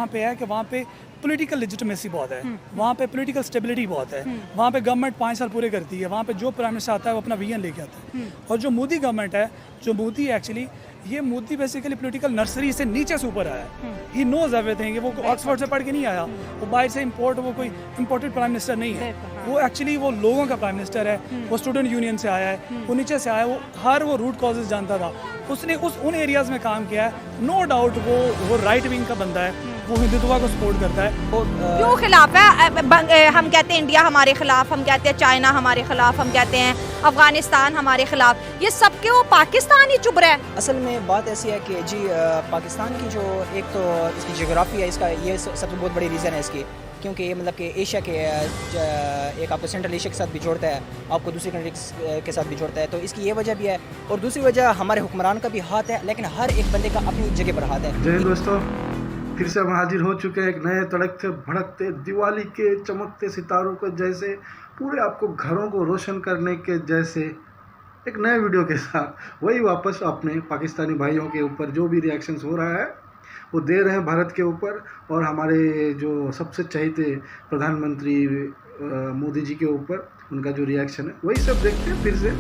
वहाँ पे है कि वहाँ पे पॉलिटिकल लेजिटिमेसी बहुत है, वहाँ पे पॉलिटिकल स्टेबिलिटी बहुत है, वहाँ पे गवर्नमेंट 5 साल पूरे करती है, वहाँ पे जो प्राइम मिनिस्टर आता है वो अपना विजन लेके आता है। और जो मोदी गवर्नमेंट है, जो मोदी एक्चुअली ये मोदी बेसिकली पॉलिटिकल नर्सरी से नीचे से ऊपर आया है। He knows everything. वो ऑक्सफोर्ड से पढ़ के नहीं आया, वो बाहर से वो कोई इम्पोर्टेड प्राइम मिनिस्टर नहीं है। वो एक्चुअली वो लोगों का प्राइम मिनिस्टर है। वो स्टूडेंट यूनियन से आया है, वो नीचे से आया, वो रूट कॉजेज जानता था। उसने उन एरियाज में काम किया है। नो डाउट वो राइट विंग का बंदा है, वो हिंदुत्व को सपोर्ट करता है। क्यों खिलाफ है? हम कहते हैं इंडिया हमारे खिलाफ, हम कहते हैं चाइना हमारे खिलाफ, हम कहते हैं अफगानिस्तान हमारे खिलाफ। ये सब क्यों पाकिस्तान ही चुप रहा है? असल में बात ऐसी है कि जी पाकिस्तान की जो एक तो इसकी ज्योग्राफी है, इसका ये सबसे बहुत बड़ी रीज़न है इसकी, क्योंकि ये मतलब कि एशिया के एक आपको सेंट्रल एशिया के साथ भी जोड़ता है, आपको दूसरी कंट्रीज के साथ भी जोड़ता है, तो इसकी ये वजह भी है। और दूसरी वजह हमारे हुक्मरान का भी हाथ है, लेकिन हर एक बंदे का अपनी जगह पर हाथ है। जय हिंद दोस्तों, फिर से हम हाजिर हो चुके हैं एक नए तड़कते भड़कते दिवाली के चमकते सितारों को जैसे, पूरे आपको घरों को रोशन करने के जैसे एक नए वीडियो के साथ। वही वापस अपने पाकिस्तानी भाइयों के ऊपर जो भी रिएक्शंस हो रहा है वो दे रहे हैं भारत के ऊपर, और हमारे जो सबसे चहेते प्रधानमंत्री मोदी जी के ऊपर उनका जो रिएक्शन है वही सब देखते हैं फिर से।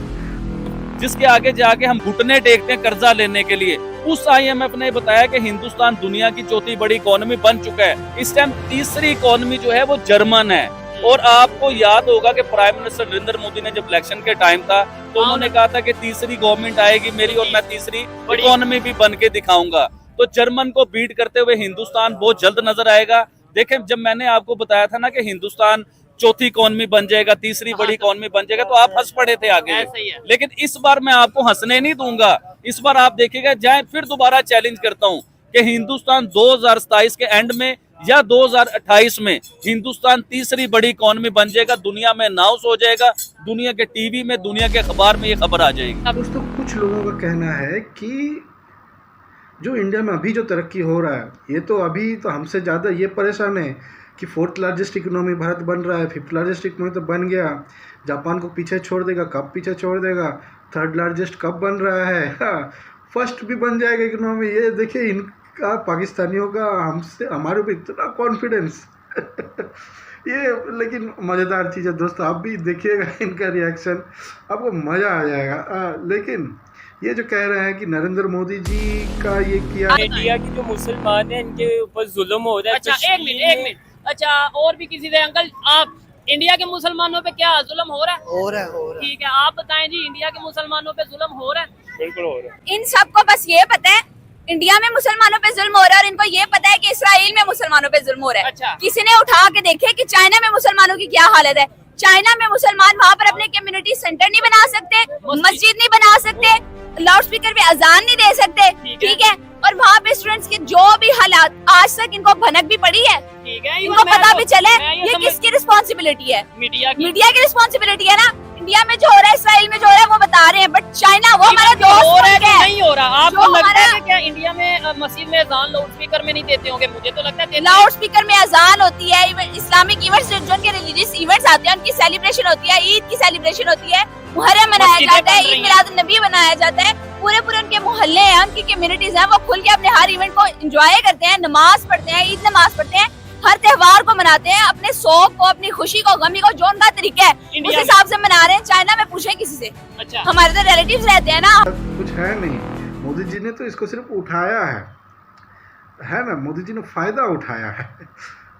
जिसके आगे जाके हम घुटने टेकते हैं कर्जा लेने के लिए। उस IMF ने बताया कि हिंदुस्तान दुनिया की चौथी बड़ी इकोनॉमी बन चुका है। इस टाइम तीसरी इकोनॉमी जो है वो जर्मन है। और आपको याद होगा कि प्राइम मिनिस्टर नरेंद्र मोदी ने जब इलेक्शन के टाइम था तो उन्होंने कहा था कि तीसरी गवर्नमेंट आएगी मेरी और मैं तीसरी इकोनॉमी भी बन के दिखाऊंगा। तो जर्मन को बीट करते हुए हिंदुस्तान बहुत जल्द नजर आएगा। देखें, जब मैंने आपको बताया था ना कि हिंदुस्तान चौथी इकोनॉमी बन जाएगा, तीसरी बड़ी इकोनॉमी बन जाएगा, तो आप हंस पड़े थे आगे। लेकिन इस बार मैं आपको हंसने नहीं दूंगा। इस बार आप देखिएगा, जाए फिर दोबारा चैलेंज करता हूं कि हिंदुस्तान 2027 के एंड में या 2028 में हिंदुस्तान तीसरी बड़ी इकोनॉमी बन जाएगा, दुनिया में अनाउंस हो जाएगा, दुनिया के टीवी में, दुनिया के अखबार में ये खबर आ जाएगी। दोस्तों, कुछ लोगों का कहना है कि जो इंडिया में अभी जो तरक्की हो रहा है, ये तो अभी तो हमसे ज़्यादा ये परेशान है कि 4th लार्जेस्ट इकोनॉमी भारत बन रहा है, 5th लार्जेस्ट इकोनॉमी तो बन गया, जापान को पीछे छोड़ देगा, कब पीछे छोड़ देगा, 3rd लार्जेस्ट कब बन रहा है, फर्स्ट भी बन जाएगा इकोनॉमी। ये देखिए इनका, पाकिस्तानियों का हमसे, हमारे ऊपर इतना कॉन्फिडेंस ये लेकिन मज़ेदार चीज़ है दोस्तों, आप भी देखिएगा इनका रिएक्शन, आपको मज़ा आ जाएगा। लेकिन ये जो कह रहे हैं कि नरेंद्र मोदी जी का ये किया, इंडिया की जो मुसलमान है इनके ऊपर जुल्म हो रहा है। अच्छा, एक मिनट। अच्छा, और भी किसी से अंकल, आप इंडिया के मुसलमानों पे क्या जुल्म हो रहा है? हो रहा है। ठीक है, आप बताएं जी, इंडिया के मुसलमानों पे जुल्म हो रहा है? बिल्कुल हो रहा है। इन सबको बस ये पता है इंडिया में मुसलमानों पे जुल्म हो रहा है, और इनको ये पता है कि इसराइल में मुसलमानों पे जुल्म हो रहा है। अच्छा। किसी ने उठा के देखे कि चाइना में मुसलमानों की क्या हालत है। चाइना में मुसलमान वहाँ पर अपने कम्युनिटी सेंटर नहीं बना सकते, मस्जिद नहीं बना सकते, लाउड स्पीकर पे अजान नहीं दे सकते, ठीक है। और वहाँ पे स्टूडेंट्स के जो भी हालात, आज तक इनको भनक भी पड़ी है, ठीक है, इनको पता भी चले ये किसकी रिस्पॉन्सिबिलिटी है। मीडिया की रिस्पॉन्सिबिलिटी है ना। इंडिया में जो हो रहा है, इसराइल में जो हो रहा है, वो बता रहे हैं, बट चाइना वो हमारा दोस्त हो रहा है मुल्क कि है। नहीं हो रहा? आपको जो लगता है हमारा- कि क्या इंडिया में मस्जिद में अजान लाउड स्पीकर में नहीं देते होंगे? मुझे तो लगता है देते हैं। लाउड स्पीकर में अजान होती है, इस्लामिक इवेंट्स जो उनके रिलीजियस इवेंट्स आते हैं, उनकी सेलिब्रेशन होती है, ईद की सेलिब्रेशन होती है, मुहर्रम मनाया मस्जिदें जाता है, बन रही ईद मिलाद नबी मनाया जाता है। पूरे उनके मोहल्ले हैं, उनकी कम्युनिटीज हैं, वो खुल के अपने हर इवेंट को एंजॉय करते हैं, नमाज पढ़ते हैं, ईद नमाज पढ़ते हैं, हर त्योहार को मनाते हैं, अपने शौक को, अपनी खुशी को, गमी को, जो उनका तरीका है उस हिसाब से मना रहे हैं। चाइना में पूछे किसी से, अच्छा, हमारे तो रिलेटिव्स रहते हैं ना। कुछ है नहीं। मोदी जी ने तो इसको सिर्फ उठाया है ना, मोदी जी ने फ़ायदा उठाया है।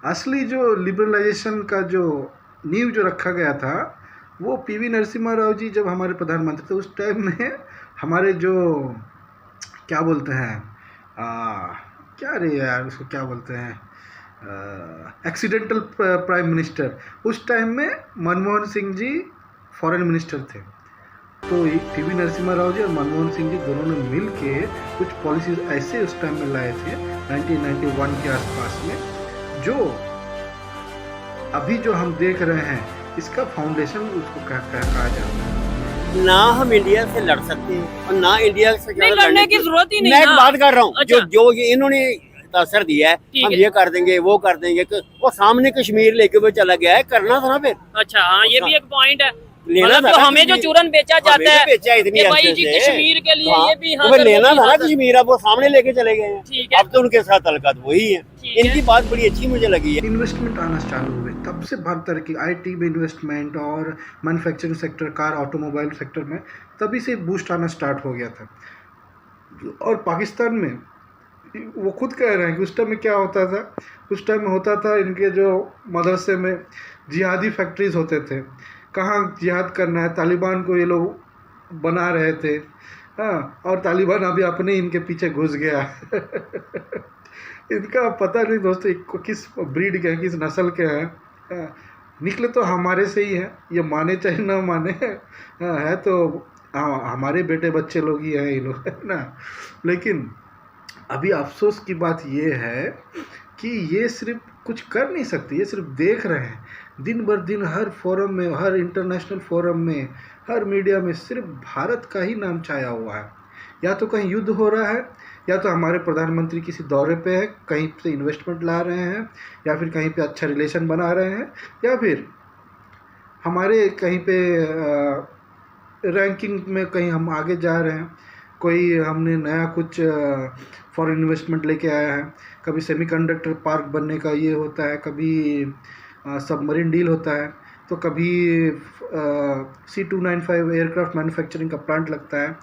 असली जो लिबरलाइजेशन का जो नींव जो रखा गया था, वो PV नरसिम्हा राव जी जब हमारे प्रधानमंत्री थे, उस टाइम में हमारे जो क्या बोलते हैं, क्या रे यार उसको क्या बोलते हैं, एक्सीडेंटल प्राइम मिनिस्टर, उस टाइम में मनमोहन सिंह जी फॉरेन मिनिस्टर थे। तो PV नरसिम्हा राव जी और मनमोहन सिंह जी दोनों ने मिल के कुछ पॉलिसीज ऐसे उस टाइम में लाए थे 1991 के आसपास में, जो अभी जो हम देख रहे हैं इसका फाउंडेशन उसको कहा जाता है। ना हम इंडिया से लड़ सकते हैं और ना इंडिया से नहीं लड़ने की जरूरत ही नहीं। मैं एक ना। बात कर रहा हूँ, अच्छा। जो इन्होंने असर दिया है, ठीक हम है। ये कर देंगे वो कर देंगे, वो सामने कश्मीर लेके वो चला गया है, करना था ना फिर। अच्छा, हाँ, ये भी एक पॉइंट है। लेना मतलब था जो ना हमें जो कश्मीर। चूरन बेचा हमें जाता भी है बेचा है इतनी कि भाई अरसे जी से। कश्मीर के लिए हाँ, ये भी तो फिर हासिल, लेना वो भी था ना हासिल। कश्मीर, अब वो सामने लेके चले गए ठीक हैं। है। अब तो उनके साथ हल्का वही है। ठीक है। इनकी बात बड़ी अच्छी मुझे लगी है। इन्वेस्टमेंट आना चालू हुए तब से भारत तरक्की, आईटी में इन्वेस्टमेंट और manufacturing sector, car automobile sector में तभी से बूस्ट आना स्टार्ट हो गया था। और पाकिस्तान में वो खुद कह रहे हैं कि उस टाइम में क्या होता था, उस टाइम में होता था इनके जो मदरसे में जिहादी फैक्ट्रीज होते थे, कहाँ जिहाद करना है, तालिबान को ये लोग बना रहे थे। हाँ, और तालिबान अभी अपने इनके पीछे घुस गया इनका पता नहीं दोस्तों किस ब्रीड के हैं, किस नस्ल के हैं। हाँ, निकले तो हमारे से ही है, ये माने चाहे ना माने। हाँ, है तो हमारे बेटे बच्चे लोग ही हैं ये लोग, है ना। लेकिन अभी अफसोस की बात ये है कि ये सिर्फ कुछ कर नहीं सकते, ये सिर्फ देख रहे हैं। दिन भर दिन हर फोरम में, हर इंटरनेशनल फोरम में, हर मीडिया में सिर्फ भारत का ही नाम छाया हुआ है। या तो कहीं युद्ध हो रहा है, या तो हमारे प्रधानमंत्री किसी दौरे पे है, कहीं से इन्वेस्टमेंट ला रहे हैं, या फिर कहीं पे अच्छा रिलेशन बना रहे हैं, या फिर हमारे कहीं पे रैंकिंग में कहीं हम आगे जा रहे हैं। कोई हमने नया कुछ फॉरेन इन्वेस्टमेंट लेके आया है, कभी सेमीकंडक्टर पार्क बनने का ये होता है, कभी सबमरीन डील होता है, तो कभी C295 एयरक्राफ्ट मैन्युफैक्चरिंग का प्लांट लगता है।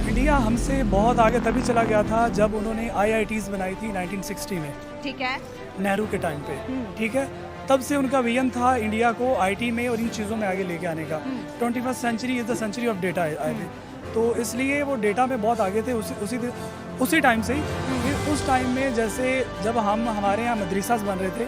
इंडिया हमसे बहुत आगे तभी चला गया था जब उन्होंने IITs बनाई थी 1960 में, ठीक है। नेहरू के टाइम पे, ठीक है। तब से उनका विजन था इंडिया को आईटी में और इन चीज़ों में आगे लेके आने का। 21st century is the century of data आए थे, तो इसलिए वो डेटा में बहुत आगे थे उसी टाइम से ही। फिर उस टाइम में जैसे जब हमारे यहाँ मदरसास बन रहे थे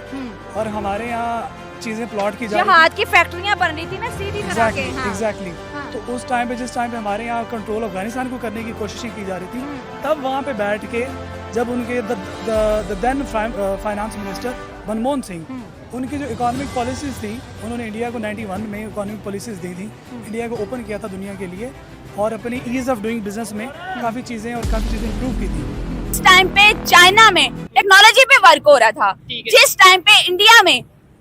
और हमारे यहाँ चीज़ें प्लॉट की जा रही जहाज की फैक्ट्रियां बन रही थी ना सीधी तरह के। हाँ। एग्जैक्टली। तो उस टाइम पे जिस टाइम पे हमारे यहाँ कंट्रोल अफगानिस्तान को करने की कोशिश की जा रही थी, तब वहाँ पे बैठ के जब उनके the then finance minister Manmohan Singh, उनकी जो इकोनॉमिक पॉलिसीज़ थी, उन्होंने इंडिया को 91 में इकोनॉमिक पॉलिसीज़ दी थी, इंडिया को ओपन किया था दुनिया के लिए, और अपनी ईज़ ऑफ डूइंग बिजनेस में काफ़ी चीज़ें इम्प्रूव की थी। जिस टाइम पे चाइना में टेक्नोलॉजी पे वर्क हो रहा था, जिस टाइम पे इंडिया में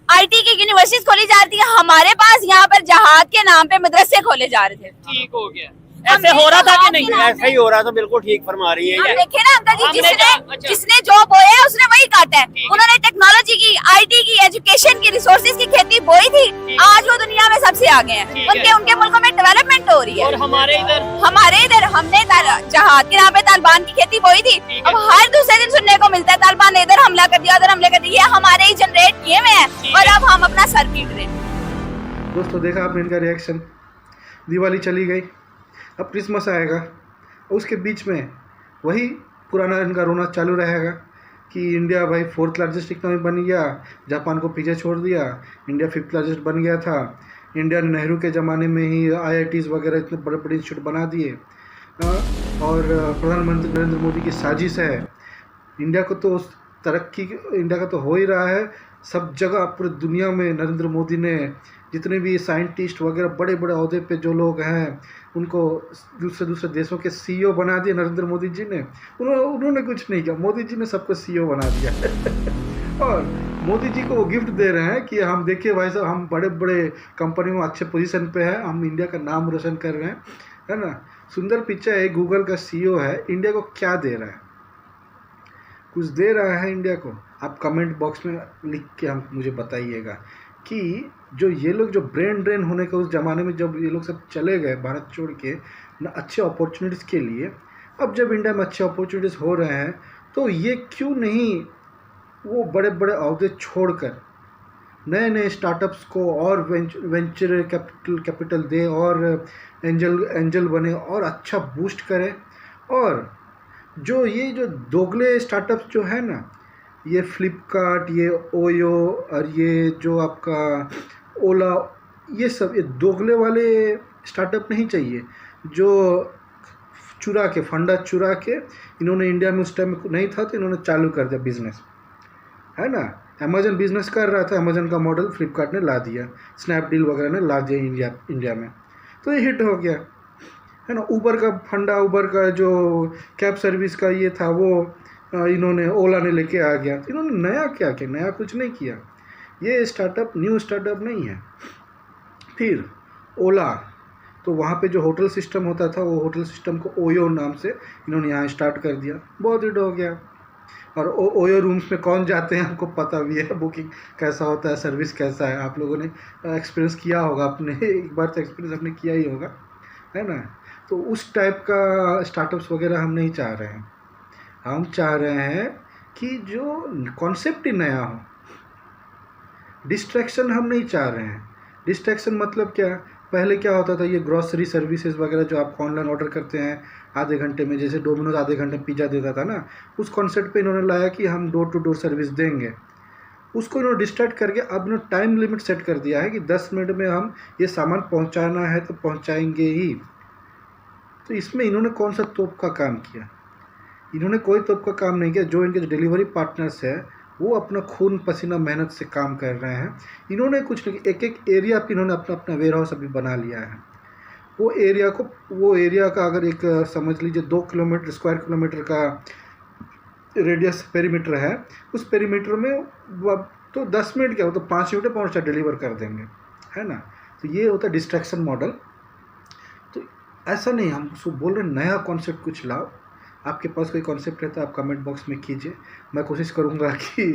आईटी की यूनिवर्सिटीज खोली जा रही है, हमारे पास यहाँ पर जहाज के नाम पे मदरसे खोले जा रहे थे। ठीक हो गया। ऐसे हो रहा था कि नहीं? ऐसा ही हो रहा था, बिल्कुल ठीक फरमा रही है। आप देखिए ना अंकल जी, अच्छा। जिसने जो बोया है उसने वही काटा है। उन्होंने टेक्नोलॉजी की, आईटी की, एजुकेशन की, रिसोर्सेज की खेती बोई थी, आज वो दुनिया में सबसे आगे हैं। उनके मुल्कों में डेवलपमेंट हो रही है। और हमारे इधर हमने जहाज के नाम पे तालिबान की खेती बोई थी। अब हर दूसरे दिन सुनने को मिलता है तालिबान ने इधर हमला कर दिया, उधर हमले कर दिया। हमारे ही जनरेट किए हुए हैं और अब हम अपना सर पीट रहे हैं। दोस्तों देखा आपने इनका रिएक्शन। दिवाली चली गई, अब क्रिसमस आएगा, उसके बीच में वही पुराना इनका रोना चालू रहेगा कि इंडिया भाई 4th लार्जेस्ट इकोनॉमी बन गया, जापान को पीछे छोड़ दिया, इंडिया 5th लार्जेस्ट बन गया था, इंडिया ने नेहरू के ज़माने में ही IITs वगैरह इतने बड़े बड़े इंस्टीट्यूट बना दिए, और प्रधानमंत्री नरेंद्र मोदी की साजिश है। इंडिया को तो तरक्की, इंडिया का तो हो ही रहा है, सब जगह पूरी दुनिया में नरेंद्र मोदी ने जितने भी साइंटिस्ट वगैरह बड़े बड़े अहदे पे जो लोग हैं उनको दूसरे देशों के CEO बना दिए नरेंद्र मोदी जी ने। उन्होंने कुछ नहीं किया, मोदी जी ने सबको CEO बना दिया और मोदी जी को वो गिफ्ट दे रहे हैं कि हम देखिए भाई साहब, हम बड़े बड़े कंपनी में अच्छे पोजीशन पे हैं, हम इंडिया का नाम रोशन कर रहे हैं, है ना। सुंदर पिचाई है, गूगल का CEO है, इंडिया को क्या दे रहा है? कुछ दे रहा है इंडिया को? आप कमेंट बॉक्स में लिख के हम मुझे बताइएगा कि जो ये लोग जो ब्रेन ड्रेन होने के उस ज़माने में जब ये लोग सब चले गए भारत छोड़ के ना अच्छे अपॉर्चुनिटीज़ के लिए, अब जब इंडिया में अच्छे अपॉर्चुनिटीज़ हो रहे हैं तो ये क्यों नहीं वो बड़े बड़े अहदे छोड़कर नए नए स्टार्टअप्स को और वेंचर कैपिटल दे और एंजल बने और अच्छा बूस्ट करें। और जो दोगले स्टार्टअप्स जो है ना, ये फ्लिपकार्ट, ये ओयो और ये जो आपका ओला, ये सब ये दोगले वाले स्टार्टअप नहीं चाहिए जो चुरा के, फंडा चुरा के इन्होंने इंडिया में उस टाइम में नहीं था तो इन्होंने चालू कर दिया बिज़नेस, है ना। अमेजन बिज़नेस कर रहा था, अमेजन का मॉडल फ्लिपकार्ट ने ला दिया, स्नैपडील वगैरह ने ला दिया इंडिया में, तो ये हिट हो गया, है ना। उबर का फंडा, उबर का जो कैब सर्विस का ये था वो इन्होंने, ओला ने लेके आ गया। इन्होंने नया क्या किया? नया कुछ नहीं किया। ये स्टार्टअप न्यू स्टार्टअप नहीं है। फिर ओला, तो वहाँ पे जो होटल सिस्टम होता था वो होटल सिस्टम को ओयो नाम से इन्होंने यहाँ स्टार्ट कर दिया, बहुत हिट हो गया। और ओयो रूम्स में कौन जाते हैं हमको पता भी है, बुकिंग कैसा होता है, सर्विस कैसा है, आप लोगों ने एक्सपीरियंस किया होगा अपने, एक बार तो एक्सपीरियंस आपने किया ही होगा, है ना। तो उस टाइप का स्टार्टअप्स वगैरह हम नहीं चाह रहे हैं। हम चाह रहे हैं कि जो कॉन्सेप्ट ही नया हो। डिस्ट्रैक्शन हम नहीं चाह रहे हैं। डिस्ट्रैक्शन मतलब क्या, पहले क्या होता था, ये ग्रॉसरी सर्विसेज वगैरह जो आप ऑनलाइन ऑर्डर करते हैं आधे घंटे में, जैसे डोमिनोज आधे घंटे में पिज़्ज़ा देता था ना, उस कॉन्सेप्ट पे इन्होंने लाया कि हम डोर टू डोर सर्विस देंगे। उसको इन्होंने डिस्ट्रैक्ट करके अब इन्होंने टाइम लिमिट सेट कर दिया है कि 10 मिनट में हम ये सामान पहुंचाना है तो पहुंचाएंगे ही। तो इसमें इन्होंने कौन सा तोप का काम किया? इन्होंने कोई तोप का काम नहीं किया। जो इनके जो डिलीवरी पार्टनर्स है वो अपना खून पसीना मेहनत से काम कर रहे हैं। इन्होंने कुछ नहीं, एक एक एरिया पे इन्होंने अपना अपना वेयर हाउस अभी बना लिया है। वो एरिया का अगर एक समझ लीजिए 2 किलोमीटर स्क्वायर किलोमीटर का रेडियस पेरीमीटर है, उस पेरीमीटर में तो 10 मिनट क्या हो तो 5 मिनट में पहुँचा डिलीवर कर देंगे, है ना। तो ये होता है डिस्ट्रैक्शन मॉडल। तो ऐसा नहीं, हम उसको बोल रहे नया कॉन्सेप्ट कुछ लाओ। आपके पास कोई कॉन्सेप्ट है तो आप कमेंट बॉक्स में कीजिए। मैं कोशिश करूंगा कि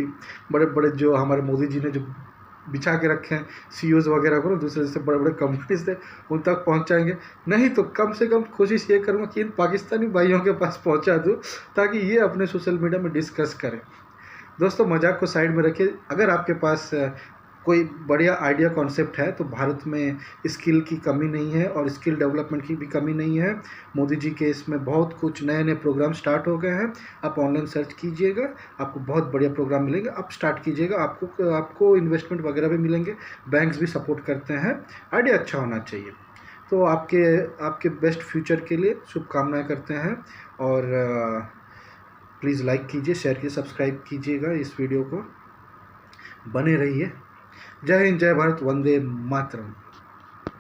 बड़े बड़े जो हमारे मोदी जी ने जो बिछा के रखे हैं CEOs वगैरह को, दूसरे जैसे बड़े बड़े कंपनीज थे उन तक पहुंचाएंगे। नहीं तो कम से कम कोशिश ये करूंगा कि इन पाकिस्तानी भाइयों के पास पहुंचा दूं ताकि ये अपने सोशल मीडिया में डिस्कस करें। दोस्तों, मजाक को साइड में रखिए। अगर आपके पास कोई बढ़िया आइडिया कॉन्सेप्ट है तो भारत में स्किल की कमी नहीं है और स्किल डेवलपमेंट की भी कमी नहीं है। मोदी जी के इसमें बहुत कुछ नए नए प्रोग्राम स्टार्ट हो गए हैं। आप ऑनलाइन सर्च कीजिएगा, आपको बहुत बढ़िया प्रोग्राम मिलेंगे। आप स्टार्ट कीजिएगा, आपको इन्वेस्टमेंट वगैरह भी मिलेंगे, बैंक्स भी सपोर्ट करते हैं। आइडिया अच्छा होना चाहिए। तो आपके बेस्ट फ्यूचर के लिए शुभकामनाएँ करते हैं। और प्लीज़ लाइक कीजिए, शेयर कीजिए, सब्सक्राइब कीजिएगा इस वीडियो को। बने रहिए। जय हिंद, जय भारत, वंदे मातरम।